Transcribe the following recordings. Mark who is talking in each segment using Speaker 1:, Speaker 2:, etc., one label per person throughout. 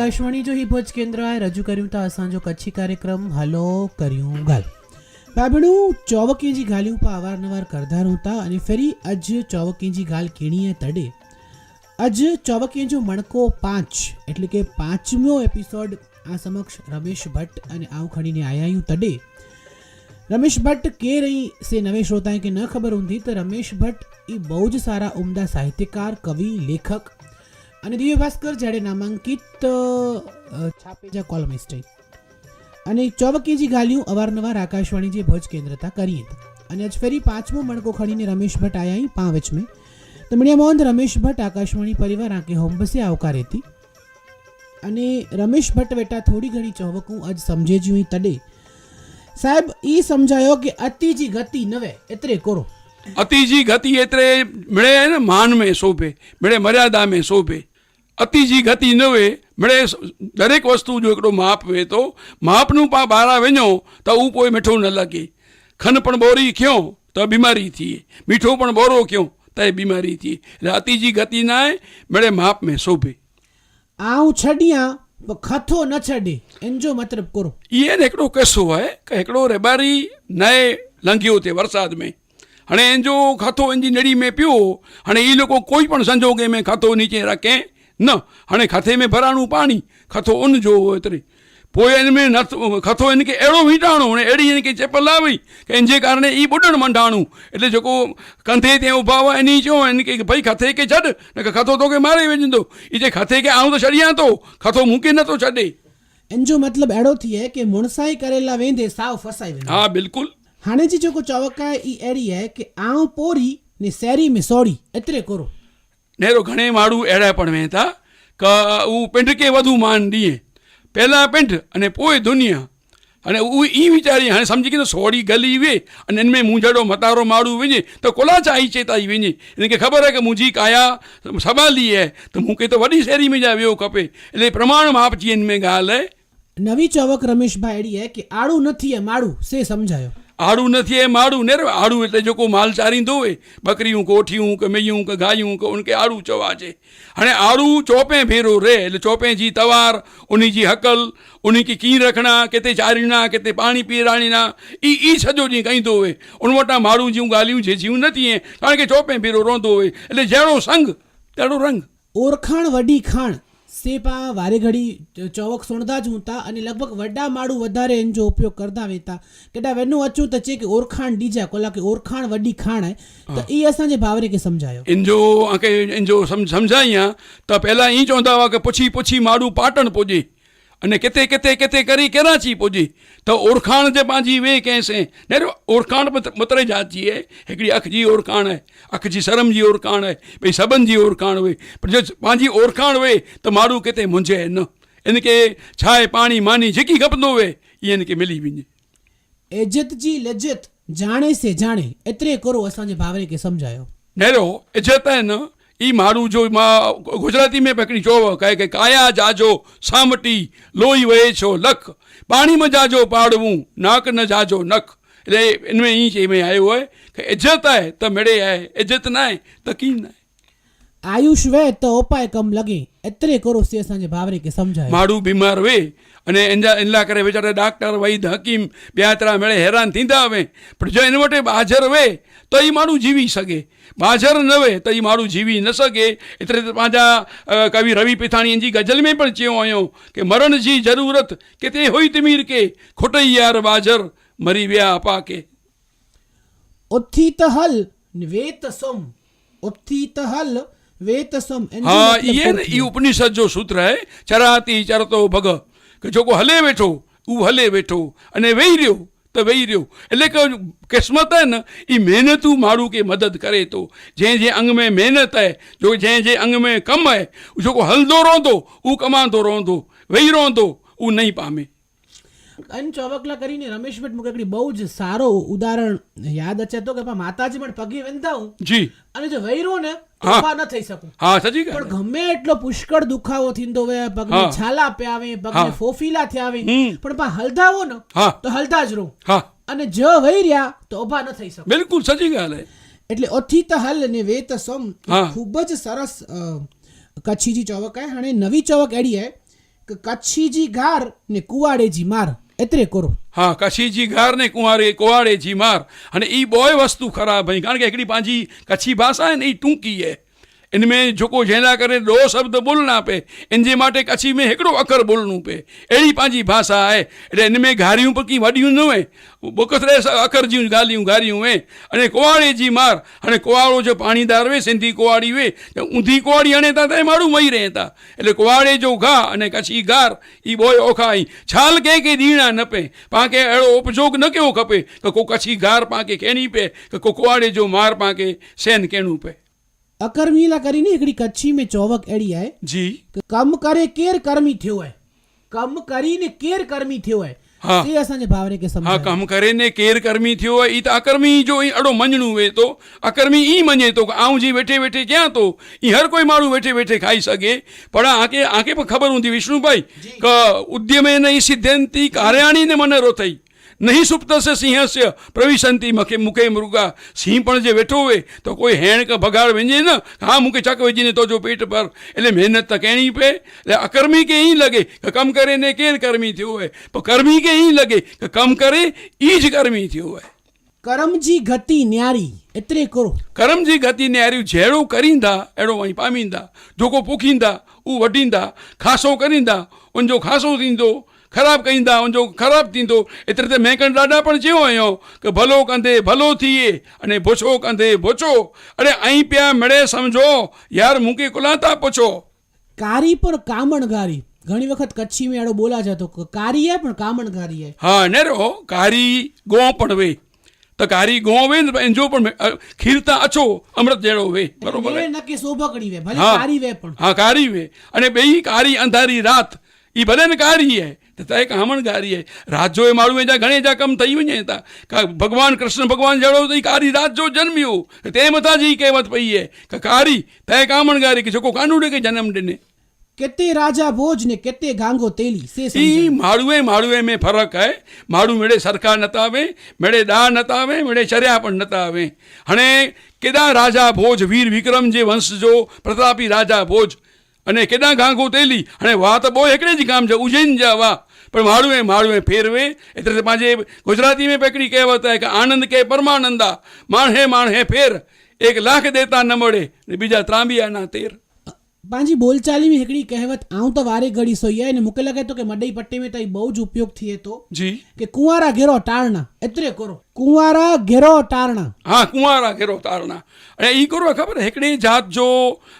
Speaker 1: आकाशवाणी जो ही भोज केंद्र है रजू करूँ था असांजो कच्छी कार्यक्रम हलो करूँ गाल भाभणू चौवकी जी गालियों पर अवारनवार करदा रहता अने फरी अज चौवकी जी गाल केणी है तड़े अज चौवकी जो मणको 5 एटले के 5मो एपिसोड आ समक्ष रमेश भट्ट अने आव खड़ीने आयायूं तड़े रमेश भट्ट के रही से नवे श्रोताएं के न खबर होंदी तो रमेश भट्ट ई बहुत सारा उम्दा साहित्यकार कवि लेखक અને દિવ્ય ભાસ્કર જાડે નામાંકિત છાપેજા કોલમિસ્ટ અને ચોવકીજી ગાલિયું અવારનવાર આકાશવાણી જે ભોજ કેન્દ્રતા કરીએ અને આજ ફરી 5મો મણકો ખડીને રમેશ ભટ્ટ આયા પાંચ में તો મણિયા મોહન રમેશ ભટ્ટ આકાશવાણી પરિવાર આકે હોમ બસે આવકારે હતી અને રમેશ ભટ્ટ બેટા થોડી ઘણી ચોવકું આજ સમજે જ્યું તડે સાહેબ ઈ સમજાયો કે અતિજી ગતિ નવે એતરે કરો
Speaker 2: अतिजी गति एतरे मिले है न मान में शोभे मिले मर्यादा में शोभे अतिजी गति न वे मिले दरेक वस्तु जो हिकिड़ो माप वे तो मापनू पा ॿाहिरां वञो त उहो पोइ मिठो न लॻे खन पण बोरी खियो त बीमारी थिए मीठो पण बोरो खियो त बीमारी थिए એટલે अतिजी गति न आहे मिले माप में शोभे
Speaker 1: आऊं छडिया खथो न छडे एंजो मतलब करो
Speaker 2: इहे न हिकिड़ो किस्सो आहे कि हिकिड़ो रेबारी नए लंघियो थिए वरसाद में हाणे जो खातो इन जी नड़ी में पियो हाणे ई लोग कोई पण संजोगे में खातो नीचे रखे न हाणे खाते में भराणू पानी खातो उन जो एतिरे पोइ इन में न खातो इनके अहिड़ो वीटाणो हाणे अहिड़ी इनके चेप लावी कि इन जे कारणे ई ॿुॾणु मंडाणू એટલે जेको कंधे ते उभा हुआ इन चयो इनके भई खाते के छॾ न खातो तोखे मारे वेंदो ई जे खाते के आऊं तो छॾियां थो खातो मूंखे नथो छॾे
Speaker 1: एंजो मतलब अहिड़ो थिए कि मुणसाई करेला वेंदे साव फसाई वेंदो
Speaker 2: हा बिल्कुलु
Speaker 1: हाणे जी जेको चवक आहे ई अहिड़ी आहे कि आऊं पोरी ने सैरी में सोड़ी एतिरे करो
Speaker 2: नेरो घणे माण्हू अहिड़ा पण वें था क हू पिंड खे वधू मान ॾिए पहिला पिंड अने पोइ दुनिया हाणे उहा ई वीचारी हाणे सम्झी की सोड़ी गली वे अने इनमें मुंहिंजो मतारो माण्हू वञे त कोला चाई चेताई वञे हिनखे ख़बर आहे कि मुंहिंजी काया संभाली आहे त मूंखे त वॾी शहरी में जा वियो खपे એટલે પ્રમાણ માપ जी हिन में ॻाल्हि आहे
Speaker 1: नवी चौवक रमेश भाई अहिड़ी आहे कि आड़ू न थिए माड़ू से सम्झायो
Speaker 2: आड़ू न थिए माड़ू नेर आड़ू એટલે जेको माल चारींदो हुए बकरियूं कोठियूं के मेयूं के गायूं के उनके आड़ू चवाजे हाणे आड़ू चौपे भेरो रहे એટલે चौपे जी तवार उन्ही जी हकल उन्ही की कीअं रखणा किथे चारीना किथे पाणी पीराणीना ई सॼो ॾींहुं कंदो हुए उन वटां माण्हू जूं ॻाल्हियूं झिझियूं न थिए कारण के चौपे भेरो रहंदो हुए એટલે जहिड़ो संग तहिड़ो रंग
Speaker 1: ओरखाण वॾी खाण सेपा वारे घड़ी चौवक सुणदा ज हूंदा अने लगभग वड्डा माण्हू वधारे इन जो उपयोग करदा वेता केॾा वेनो अचूं त चे कि ओरखाण ॾीजा कोला कि ओरखाण वॾी खाण आहे त ई असांजे भावरे खे सम्झायो
Speaker 2: इन जो सम्झाई आहे त पहिला ई चवंदा हुआ कि पुछी पुछी माण्हू पाटण पुॼे अने किथे किथे किथे करी कराची पुॼे त ओरखाण जे पंहिंजी वे कंहिंसे न ओरखाण मतरे जाती आहे हिकिड़ी अख जी ओरखाण आहे अख जी शर्म जी ओरखाण आहे भई सभिनि जी ओरखाण वे पर जो पंहिंजी ओरखाण वे त माण्हू किथे मुंझे न इनखे छा आहे पाणी मानी जेकी खपंदो वे इहा इनखे मिली वञे
Speaker 1: इज़त जी लिजत जाणे से जाणे एतिरे करो असांजे भावरे खे सम्झायो
Speaker 2: नेरो इज़त आहे न ई माण्हू जो मां गुजराती में हिकिड़ी चौवक आहे कि काया जाजो सामटी लोही वहे छो लख पाणी में जाजो पाड़वूं नाक न जाजो नख એટલે इनमें ई चई में आयो आहे कि इज़त आहे त मिड़े आहे इज़त न आहे त कीन आहे
Speaker 1: आयुष वे त उपाय कम लगे एतिरे करो से असांजे भावरे खे सम्झायो
Speaker 2: माण्हू बीमार वे अने इन लाइ करे वीचारा डॉक्टर वैद हकीम ॿिया तरह मिड़े हैरान थींदा हुए पर जो इन वटि ॿाझर वे त ई माण्हू जीवी सघे ॿाझर न वे त ई माण्हू जीवी न सघे एतिरे त पंहिंजा कवि रवि पिथाणी जी गज़ल में पण चयो हुयो कि मरण जी ज़रूरत किथे हुई तिमीर के खुटई यार ॿाझर मरी विया अपा के
Speaker 1: उथी त हल वे त सुम उथी त हल वे त सुम
Speaker 2: हाँ ये उपनिषद जो सूत्र है चराती चरतो भग कि जेको हले वेठो उहो हले वेठो अने वेही रहियो त वेही रहियो એટલે કે क़िस्मत आहे न ई महिनतूं माण्हू खे मदद करे थो जंहिं अंग में महिनत आहे जो जंहिं अंग में कमु आहे जेको हलंदो रहंदो उहो कमाईंदो रहंदो वेही रहंदो उहो नहीं पामे
Speaker 1: इन चौवकला કરીને રમેશ ભટ્ટ મુકે એકડી બહુ જ સારો ઉદાહરણ યાદ અચે તો કે માતાજી પણ પગે વેંધા હું
Speaker 2: જી
Speaker 1: અને જો વૈરો ને ઊભા ન થઈ શકું
Speaker 2: હા સજી
Speaker 1: પણ ગમે એટલો પુષ્કળ દુખાવો થીંદો વે પગને છાલા પ્યાવે પગને ફોફીલા થયાવે પણ પા હલધાવો ને તો હલતા જ રહો
Speaker 2: હા
Speaker 1: અને જો વઈ રહ્યા તો ઊભા ન થઈ શકો
Speaker 2: બિલકુલ સજી ગાલ હે
Speaker 1: એટલે ઓથી त हल ने वे त सम खूब ज सरस कच्छी जी चौवक आहे हाणे नवी चौवक अहिड़ी आहे કચ્છી જી ઘાર ને કુવાડે જી માર એતરે કરો.
Speaker 2: હા, કચ્છી ઘાર ને કુવાડે જી मार અને ई બોય વસ્તુ ख़राब है कारण के हिकिड़ी पंहिंजी कच्छी भाषा है न ई टूंकी है इनमें जेको जंहिंजा करे 2 शब्द बोलना पे इनजे माटे कच्छी में हिकिड़ो अखर बोलणो पे अहिड़ी पंहिंजी भाषा आहे એટલે इनमें घारियूं पकी वॾियूं न हुए बोकतरे अखर जूं ॻाल्हियूं घारियूं हुए अने कुवाड़े जी मार हाणे कुवाड़ो जो पाणीदार हुए सिंधी कुवाड़ी हुए त ऊंधी कुवाड़ी हणे था त माण्हू मरी रहे था એટલે कुवाड़े जो घा अने कच्छी घार ई बोय औखा आई छाल कंहिंखे ॾीणा न पे पाण खे अहिड़ो उपयोग न कयो खपे त को कच्छी घार पाण खे कहणी पे त को कुवाड़े जो मार पाण खे सहन करणो पे.
Speaker 1: अकर्मीला કરીને हिकिड़ी कच्छी में चौवक अहिड़ी आहे
Speaker 2: जी
Speaker 1: કે કમ કરે કેર કર્મી થયો आहे, કમ કરીને કેર કર્મી થયો आहे.
Speaker 2: હા.
Speaker 1: એ અસાंजे भावरे खे
Speaker 2: हाँ,
Speaker 1: समझायो.
Speaker 2: कम करे ने केर कर्मी थियो आहे ई त अकर्मी जो ई अड़ो मञणो वे तो अकर्मी ई मञे तो आऊं जी वेठे वेठे कयां तो ई हर कोई माण्हू वेठे वेठे खाई सघे पर आंखे पर ख़बर हूंदी विष्णु भाई क उद्यमे न ई सिद्धंती कार्याणी ने मन रोथई नहीं सुप्तस्य सिंहस्य प्रविशंति मखे मुखे मृगा सिंह पण जे वेठो हुए तो कोई हेण का भगाड़ वञे न हाँ मूंखे चक विझीने तो जो पेट पर એટલે મહેનત त करणी पे એટલે अकर्मी के ई लगे कि कम करे ने केर कर्मी थियो है पर कर्मी के ई लगे कि कम करे ई ज कर्मी थियो है.
Speaker 1: करम जी गति न्यारी एतरे करो.
Speaker 2: कर्म जी गति न्यारियूं जहिड़ो करींदा अहिड़ो वही पामींदा जेको पोखींदा उहो वढींदा खासो करींदा उनजो खासो थींदो ख़राब कईंदा उनजो ख़राब थींदो. एतिरे त मैकन ॾाढा पण चयो हुयो कि भलो कंदे भलो थिए अने बुछो कंदे बुछो अरे ऐं पिया मिड़े सम्झो यार मूंखे कुला था पुछो.
Speaker 1: कारी पर कामणगारी ઘણી વખત કચ્છી में એડો બોલા જતો कारी है પણ કામણગારી है.
Speaker 2: હા નેરો कारी गो पण वे त कारी गो वे न इंजो पण खीरता अछो अमृत जहिड़ो वे बरोबर
Speaker 1: એ નક્કી શોભકડી વે ભલે
Speaker 2: હા.
Speaker 1: कारी वे पण
Speaker 2: हाँ कारी वे अने ॿई कारी अंधारी रात ई भले न कारी है त तय कामणगारी है रात जो माण्हू जा घणे जा कम थी वञे था का भगवान कृष्ण भगवान जहिड़ो त कारी रात जो जन्मियो ते मथां जी कहेवत पई है का कारी तय कामणगारी के जेको कानूड़े खे जनम ॾिने.
Speaker 1: केते राजा भोज ने केते गांगो तेली से
Speaker 2: ई
Speaker 1: समझायो.
Speaker 2: माड़ुए में फ़र्क़ु आहे. माण्हू मिड़े सरखा नथा आवे मिड़े ॾा नथा आवे मिड़े चरिया पण नथा आवे. हाणे केॾा राजा भोज वीर विक्रम जे वंश जो प्रतापी राजा भोज अने केॾा गांगो तेली हाणे वाह त ॿो हिकिड़े जी काम जा उज्जैन जा वाह पर माड़ुए फेरवे एतिरे त पंहिंजे गुजराती में हिकिड़ी कहावत आहे कि आनंद के परमानंदा माण्हे फेर 1 लाख देता न मळे बीजा त्रांबिया ना तेर.
Speaker 1: पंहिंजी बोलचाली में हिकिड़ी कहावत आऊं त वारे घड़ी सोई आहे ने मूंखे लॻे थो कि मॾई पट्टे में त ई बहु ज उपयोग थिए थो
Speaker 2: जी
Speaker 1: कि कुंवारा घेरो टारणा एतिरे करो कुंवारा घेरो टारणा.
Speaker 2: हाँ कुंवारा घेरो तारणा ऐं ई करो ख़बर हिकिड़ी जात जो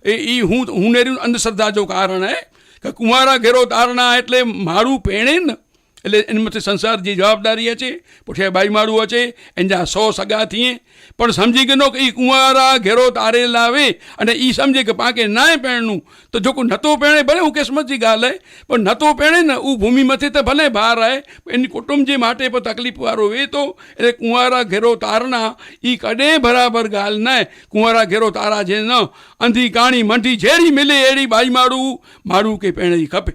Speaker 2: ई हुनेरियूं अंधश्रद्धा जो कारण आहे कि कुंवारा घेरो तारणा એટલે મારું પહેણે ને એટલે એની મથે સંસાર जी જવાબદારી અચે पुठियां बाई माण्हू अचे एन जा 100 सॻा थिए પણ સમજી ગયો કે એ કુંવારા ઘેરો તારે લાવે અને એ સમજે કે પાકે નાય પહેણનું તો જો કોઈ નતો પહેણે ભલે હું કિસ્મત जी ॻाल्हि आहे પણ નતો પહેણે ને ઉ ભૂમિ મથે त ભલે ભાર आहे એની કુટુંબ जे माटे पर तकलीफ़ वारो वे तो એટલે કુંવારા ઘેરો તારના એ કॾहिं बराबरि ॻाल्हि न आहे. કુંવારા ઘેરો तारा जे न अंधी काणी मंठी जहिड़ी मिले अहिड़ी बाई माण्हू खे पहिणे ई खपे.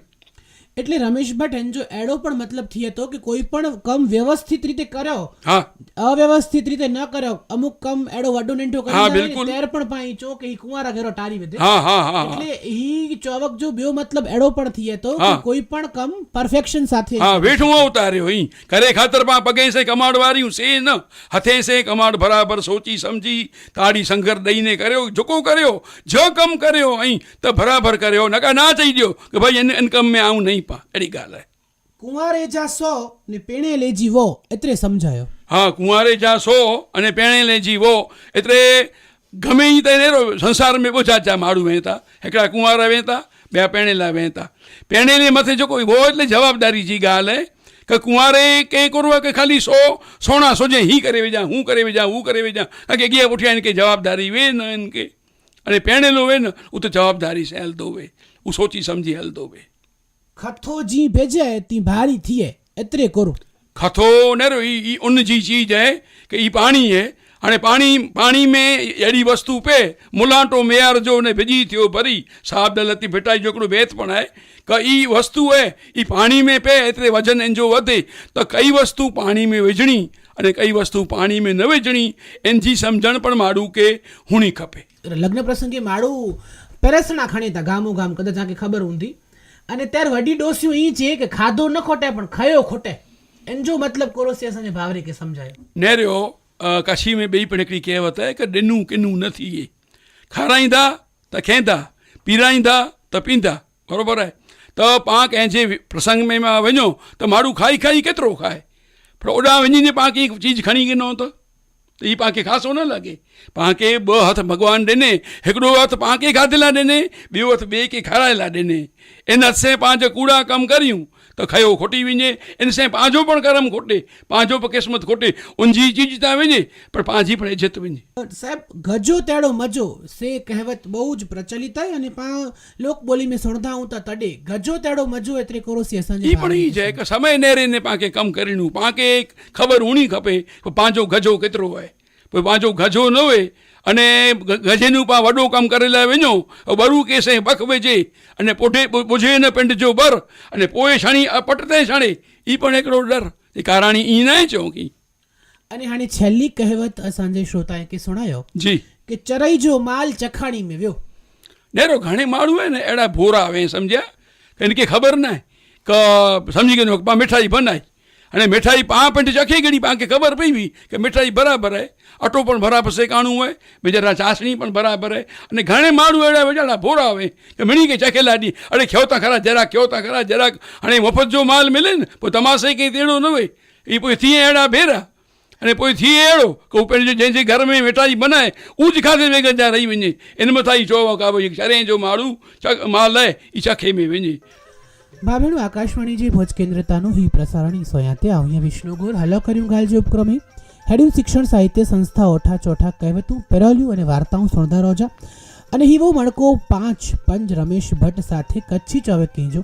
Speaker 1: એટલે રમેશ ભટ્ટ એનો એડો પણ મતલબ થયો તો કે કોઈ પણ કમ વ્યવસ્થિત રીતે કર્યો
Speaker 2: હા
Speaker 1: અવ્યવસ્થિત રીતે ન કર્યો અમુક કમ એડો વડો નેંઠો
Speaker 2: હા,
Speaker 1: કરી
Speaker 2: બિલકુલ.
Speaker 1: તેર પણ પાઈ ચો કે ઈ કુંવારા ઘેરો ટારી વધે.
Speaker 2: હા હા હા હા
Speaker 1: એટલે ઈ ચોવક જો બેઓ મતલબ એડો પણ થયો તો કે
Speaker 2: હા.
Speaker 1: કોઈ પણ કમ પરફેક્શન સાથે
Speaker 2: हाँ वेठूं अवतारियो ही करे ख़ातिर पाण पगे से कमाड़ वारियूं से न हथे से कमाड़ बराबर सोची समझी ताड़ी संगर ॾेई ने करियो जेको करियो जो कम करियो ऐं त बराबर करियो न का ना चई ॾियो कि भाई इन कम में आऊं नहीं पा अहिड़ी ॻाल्हि आहे.
Speaker 1: कुंवारे जा 100 ने पेणे लेजी वो एतरे समझायो.
Speaker 2: हाँ कुंवारे जा 100 अने पेणे ले जी वो एतिरे गमे ई त अहिड़ो संसार में ॿुधा जा माण्हू वेहता हिकिड़ा कुंवारा वेहता ॿिया पेणेला वेहता. पेणेले मथे जेको वो એટલે જવાબદારી जी ॻाल्हि आहे कि कुंवारे कंहिं करो आहे कि खाली 100 सोना सोचे ही करे विझां हूं करे विझां हूं करे विझां अॻे अॻियां पुठियां इनखे जवाबदारी वे न इनखे अने पेणेलो वे न उहो त जवाबदारी से हलंदो वे उहो सोची समझी हलंदो वे.
Speaker 1: खथो जी भेजे ती भारी थिए एतरे करो.
Speaker 2: खथो नेरो ई उन जी चीज है कि ई पाणी है हाणे पाणी में अहिड़ी वस्तु पे मुलाटो मेयार जो ने विझी थियो भरी साहब दलती भिटाई जो हिकिड़ो बेत पण आहे कि ई वस्तु है ई पाणी में पे एतिरे वजन इन जो वधे त कई वस्तु पाणी में विझणी अने कई वस्तु पाणी में न विझणी इन जी सम्झण पण माण्हू खे हुअणी खपे.
Speaker 1: लग्न प्रसंगे माण्हू पेरसणा खणे था गामो गाम कदाच तव्हांखे ख़बर हूंदी અને ત્યારે વડી ડોસ્યું ઈ છે કે ખાધો ન ખોટે પણ ખયો ખોટે એન जो મતલબ કોરોસી અસાंजे भावरे खे सम्झायो
Speaker 2: नेरियो काशी में ॿई पण हिकिड़ी कहावत आहे कि ॾिनूं किनूं न थिए खाराईंदा त खेंदा पीराईंदा त पींदा बराबरि आहे त पाण कंहिंजे प्रसंग में मां वञो त माण्हू खाई खाई केतिरो खाए पर ओॾां वञी ने पाण खे चीज खणी गिनो त हीअ पाण खे ख़ासो न लॻे पाण खे ॿ हथ भॻवानु ॾिने हिकिड़ो हथु पाण खे खाधे लाइ ॾिने ॿियो हथु ॿिए खे खाराए लाइ ॾिने इन हथ से पंहिंजा कूड़ा कमु करियूं त खयो खोटी वञे इन से पंहिंजो पण कर्म खोटे पंहिंजो बि क़िस्मत खोटे उनजी चीज था वञे पर पंहिंजी पण इज़त वञे
Speaker 1: साहिब गजो तेड़ो मजो से कहावत બહુ જ પ્રચલિત आहे અને પાण લોક બોલી में सुणंदा आहियूं त तॾे गजो तेड़ो मजो एतिरे कोरोसी असांजे
Speaker 2: ई पण ई आहे कि समय नेरे ने पाण खे कमु करणो पाण खे ख़बर हुअणी खपे पंहिंजो गजो केतिरो आहे पोइ पंहिंजो गजो न हुए अने गजेनूं पाण वॾो कमु करे लाइ वञो बरू केसे बख विझे अने पुठे ॿुझे न पिंड जो बर अने पोइ छणी पट ते छणे ई पण हिकिड़ो डर काराणी ई न आहे चऊं की
Speaker 1: અને હાणे છેલ્લી કહેવત અસાंजे શ્રોતાએ खे सुणायो
Speaker 2: जी
Speaker 1: કે ચરાઈ जो माल चखाणी में वियो
Speaker 2: नेरो घणे माण्हू आहिनि अहिड़ा भोरा आहिनि सम्झिया कि हिनखे ख़बर न आहे क सम्झी गिनो पाण मिठाई बनाई हाणे मिठाई पाण पिंड चखे घड़ी पाण खे ख़बर पई हुई कि मिठाई बराबरि आहे अटो पण बराबरि सेकाणो आहे वीचारा चासणी पण बराबरि आहे अने घणे माण्हू अहिड़ा वीचारा भोरा हुए कि मिणी खे चखे लाॾी अड़े खयो था खरा जरा खयो था खरा जरा हाणे मुफ़्त जो माल मिले न पोइ तमाशे खे अहिड़ो न हुए ई पोइ थिए अहिड़ा भेरा अने पोइ थिए अहिड़ो कि हू पंहिंजे जंहिंजे घर में मिठाई बनाए उज खाधे वेगन जा रही वञे इन मथां ई चओ का भई शरे जो माण्हू माल आहे ई चखे में वञे
Speaker 1: ભાભેણું આકાશવાણી ભુજ કેન્દ્રતાનું ही પ્રસારણ સોયાતે આવ્યા વિષ્ણુગુર હલો કર્યું ગાલ જે ઉપક્રમે હેડ્યું શિક્ષણ સાહિત્ય સંસ્થા ઓઠા ચોઠા કહેવતું પેરોલ્યું અને વાર્તાઓ સુણતા રોજા અને હીવો મણકો 5 પંજ રમેશ ભટ્ટ સાથે કચ્છી ચોવે કહેજો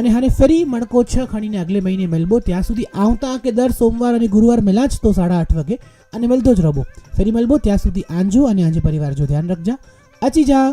Speaker 1: અને હારે ફરી મણકો 6 ખણીને અગલે મહિને મળબો ત્યાં સુધી આવતા કે દર સોમવાર અને ગુરુવાર મેલા જ તો 8:30 વાગે અને મળતો જ રહો ફરી મળબો ત્યાં સુધી આંજો અને આંજે પરિવાર જો ધ્યાન રાખજા અચી જા